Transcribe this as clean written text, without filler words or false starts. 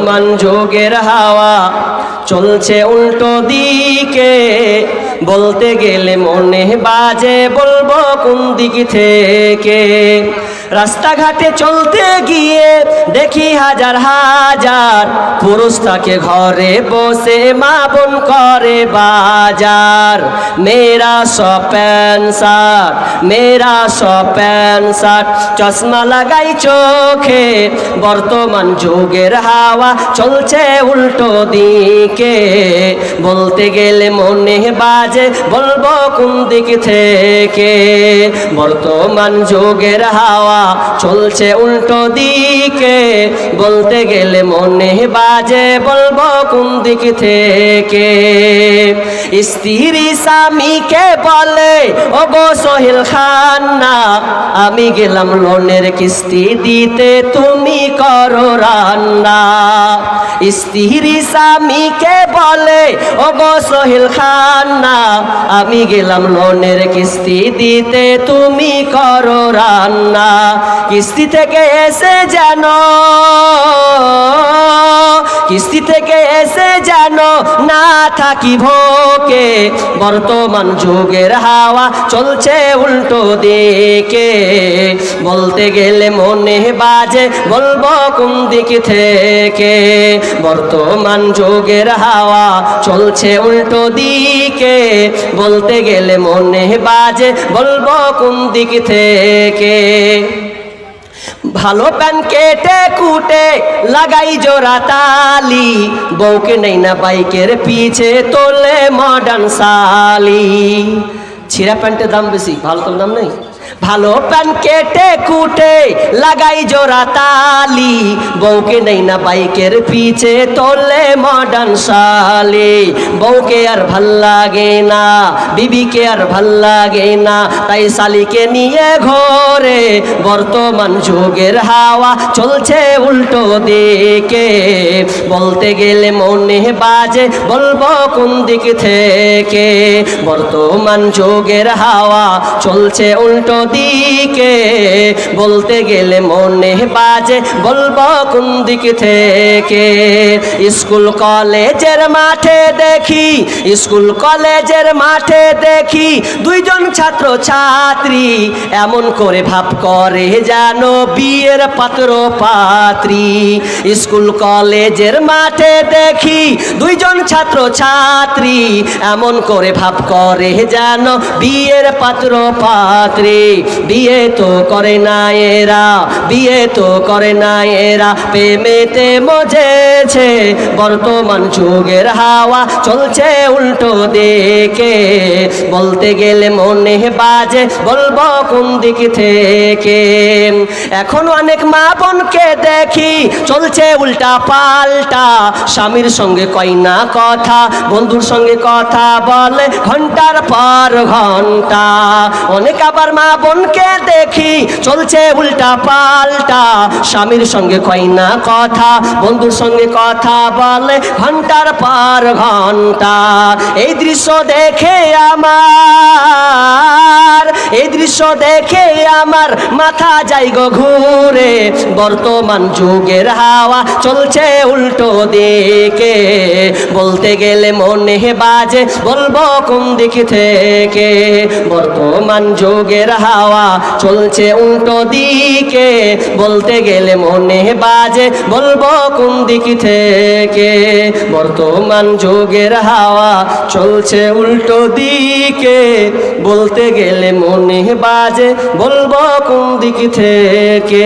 বর্তমান যুগের হাওয়া চলছে উল্টো দিকে, বলতে গেলে মনে বাজে বলবো কোন দিক থেকে। রাস্তাঘাটে চলতে গিয়ে দেখি হাজার হাজার পুরুষ থাকে ঘরে বসে, মা বোন করে বাজার। মেয়েরা সব প্যান্ট শার্ট, মেয়েরা সব প্যান্ট শার্ট, চশমা লাগাই চোখে, বর্তমান যুগের হাওয়া চলছে উল্টো দিকে, বলতে গেলে মনে বাজে বলবো কোন দিক থেকে। বর্তমান যুগের হাওয়া চলছে উল্টো দিকে, বলতে গেলে মনে বাজে বলবো কোন দিক থেকে। স্ত্রী স্বামীকে বলে ও গো সোহেল খান না, আমি গেলাম লোনের কিস্তি দিতে, তুমি করো রান্না। স্ত্রী স্বামীকে বলে ও গো সোহেল খান না, আমি গেলাম লোনের কিস্তি দিতে, তুমি করো রান্না। কিস্তি থেকে এসে জানো, কিস্তি থেকে এসে জানো না থাকি ভোকে, বর্তমান যুগের হাওয়া চলছে উল্টো দিকে, বলতে গেলে মনে বাজে বলবো কোন দিক থেকে। বর্তমান যুগের হাওয়া চলছে উল্টো দিকে, বলতে গেলে মনে বাজে বলবো কোন দিক থেকে। ভালো প্যান কেটে কুটে লাগাই জোড়া তালি, বউকে নেই না বাইকের পিছে তোলে মডার্ন সালি। ছিঁড়া প্যান্টের দাম বেশি, ভালো তোর দাম নেই। ভালো প্যান কেটে কুটে লাগাই জোড়া তালি, বউকে নেই না বাইকের পিছে তোলে মডার্ন সালি। বউকে আর ভাল লাগে না, বিবিকে আর ভাল লাগে না, তাই শালিকে নিয়ে ঘরে, বর্তমান যুগের হাওয়া চলছে উল্টো দিকে, বলতে গেলে মনে বাজে বলবো কোন দিক থেকে। বর্তমান যুগের হাওয়া চলছে উল্টো দিকে, বলতে গেলে মনে বাজে বলবো কোন দিক থেকে। স্কুল কলেজের মাঠে দেখি, স্কুল কলেজের মাঠে দেখি দুইজন ছাত্র ছাত্রী, এমন করে ভাব করে জানো বিয়ের পাত্র পাত্রী। স্কুল কলেজের মাঠে দেখি দুইজন ছাত্র ছাত্রী, এমন করে ভাব করে জানো বিয়ের পাত্র পাত্রী। বিয়ে তো করে না এরা, বিয়ে তো করে না এরা, প্রেমেতে মজেছে, বর্তমান যুগের হাওয়া চলছে উল্টো দিকে, বলতে গেলে মনে বাজে বলবো কোন দিক থেকে। এখন অনেক মা বোনকে দেখি চলছে উল্টা পাল্টা, স্বামীর সঙ্গে কয় না কথা, বন্ধুর সঙ্গে কথা বলে ঘন্টার পর ঘন্টা। অনেক আবার মা বোনকে দেখি চলছে উল্টা পাল্টা, স্বামীর সঙ্গে কয় না কথা, বন্ধুর সঙ্গে কথা বলে ঘন্টার পর ঘন্টা। এই দৃশ্য দেখে আমার, এই দৃশ্য দেখে আমার মাথা যায় গো ঘুরে, বর্তমান যুগের হাওয়া চলছে উল্টো দিকে, বলতে গেলে মনে বাজে বলবো কোন দিক থেকে। বর্তমান যুগের হাওয়া চলছে উল্টো দিকে, বলতে গেলে মনে বাজে বলবো কোন দিক থেকে। বর্তমান যুগের হাওয়া চলছে উল্টো দিকে, বলতে গেলে মনে বাজে বলবো কোন দিক থেকে।